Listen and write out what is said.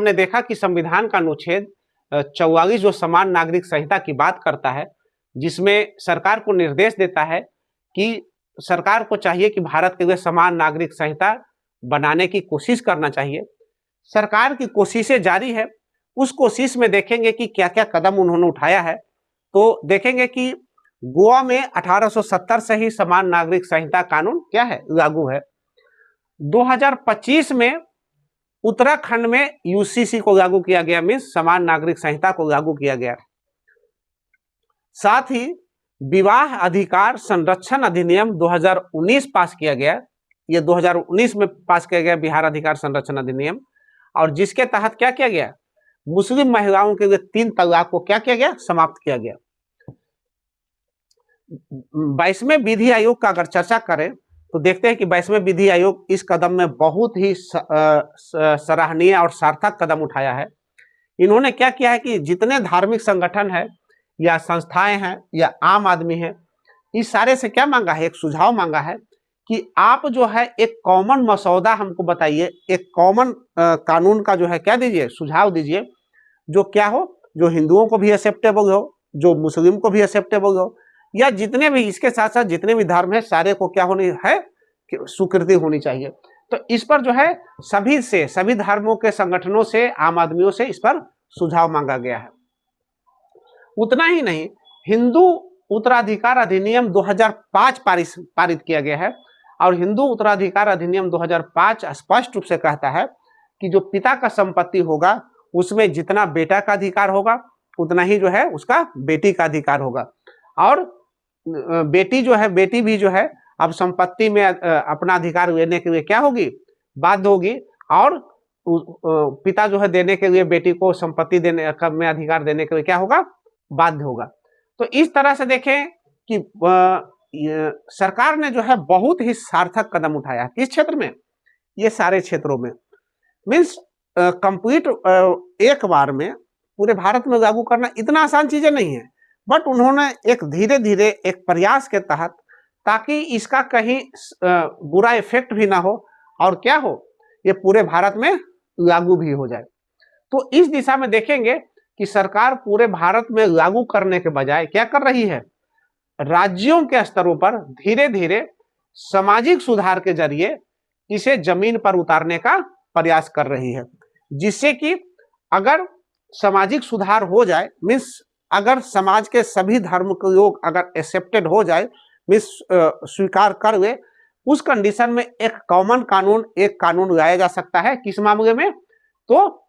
हमने देखा कि संविधान का अनुच्छेद 44 जो समान नागरिक संहिता की बात करता है, जिसमें सरकार को निर्देश देता है कि सरकार को चाहिए कि भारत के लिए समान नागरिक संहिता बनाने की कोशिश करना चाहिए। सरकार की कोशिशें जारी है। उस कोशिश में देखेंगे कि क्या क्या कदम उन्होंने उठाया है। तो देखेंगे कि गोवा में 1870 से ही समान नागरिक संहिता कानून क्या है, लागू है। 2025 में उत्तराखंड में यूसीसी को लागू किया गया, मीन्स समान नागरिक संहिता को लागू किया गया। साथ ही विवाह अधिकार संरक्षण अधिनियम 2019 पास किया गया। ये 2019 में पास किया गया बिहार अधिकार संरक्षण अधिनियम, और जिसके तहत क्या किया गया, मुस्लिम महिलाओं के लिए 3 तलाक को क्या किया गया, समाप्त किया गया। 22वें विधि आयोग का अगर चर्चा करें तो देखते हैं कि 22वें विधि आयोग इस कदम में बहुत ही सराहनीय और सार्थक कदम उठाया है। इन्होंने क्या किया है कि जितने धार्मिक संगठन है या संस्थाएं हैं या आम आदमी है, इस सारे से क्या मांगा है, एक सुझाव मांगा है कि आप जो है एक कॉमन मसौदा हमको बताइए, एक कॉमन कानून का जो है क्या दीजिए, सुझाव दीजिए, जो क्या हो, जो हिंदुओं को भी एक्सेप्टेबल हो, जो मुस्लिम को भी एक्सेप्टेबल हो, या जितने भी इसके साथ साथ जितने भी धर्म है सारे को क्या होनी है, स्वीकृति होनी चाहिए। तो इस पर जो है सभी धर्मों के संगठनों से, आम आदमियों से इस पर सुझाव मांगा गया है। उतना ही नहीं, हिंदू उत्तराधिकार अधिनियम 2005 पारित किया गया है, और हिंदू उत्तराधिकार अधिनियम 2005 स्पष्ट रूप से कहता है कि जो पिता का संपत्ति होगा उसमें जितना बेटा का अधिकार होगा उतना ही जो है उसका बेटी का अधिकार होगा, और बेटी भी जो है अब संपत्ति में अपना अधिकार लेने के लिए क्या होगी, बाध्य होगी, और पिता जो है देने के लिए बेटी को संपत्ति देने में अधिकार देने के लिए क्या होगा, बाध्य होगा। तो इस तरह से देखें कि सरकार ने जो है बहुत ही सार्थक कदम उठाया। किस क्षेत्र में, ये सारे क्षेत्रों में, मीन्स कंप्लीट एक बार में पूरे भारत में लागू करना इतना आसान चीजें नहीं है, बट उन्होंने एक धीरे धीरे एक प्रयास के तहत, ताकि इसका कहीं बुरा इफेक्ट भी ना हो और क्या हो, ये पूरे भारत में लागू भी हो जाए। तो इस दिशा में देखेंगे कि सरकार पूरे भारत में लागू करने के बजाय क्या कर रही है, राज्यों के स्तरों पर धीरे धीरे सामाजिक सुधार के जरिए इसे जमीन पर उतारने का प्रयास कर रही है, जिससे कि अगर सामाजिक सुधार हो जाए, मीन्स अगर समाज के सभी धर्म के लोग अगर एक्सेप्टेड हो जाए, मीन्स स्वीकार कर ले, उस कंडीशन में एक कॉमन कानून, एक कानून लाया जा सकता है। किस मामले में, तो